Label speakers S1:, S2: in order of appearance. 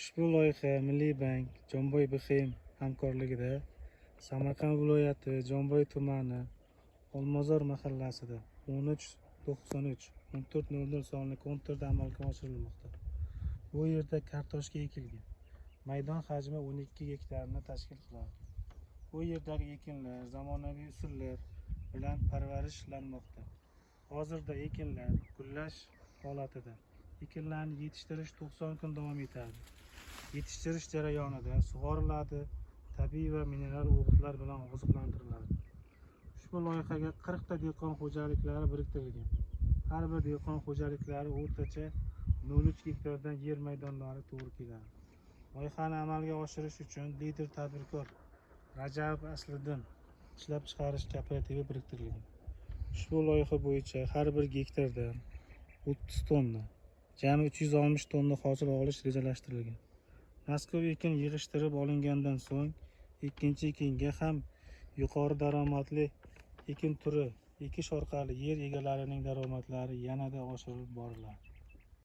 S1: Ushbu loyiha Milliy bank Jomboy BXM hamkorligida Samarqand viloyati Jomboy tumani Olmazor mahallasida 1393-1400 sonli konturda amalga oshirilmoqda. Bu yerda kartoshka ekilgan. Maydon hajmi 12 gektarni tashkil qiladi. Bu yerdagi ekinlar zamonaviy usullar bilan parvarishlanmoqda. Hozirda ekinlar gullash holatida. Ekinlarni yetishtirish 90 kun davom etadi. Yetishtirish jarayonida sug'oriladi, tabiiy va mineral o'g'itlar bilan oziqlantiriladi. Ushbu loyihaga 40 ta dehqon xo'jaliklari biriktirilgan. Har bir dehqon xo'jaliklari o'rtacha 0,3 gektardan yer maydonlari to'g'ri keladi. Loyihani amalga oshirish uchun lider tadbirkor Rajabov Asliddin ishlab chiqarish kooperativi biriktirilgan. Ushbu loyiha bo'yicha har bir gektardan 30 tonna, jami 360 tonna hosil olish rejalashtirilgan. Mazkur ekin yig'ishtirib olingandan so'ng ikkinchi ekinga ham yuqori daromadli ekin turi ekish orqali yer egalarining daromadlari yanada oshirib boriladi.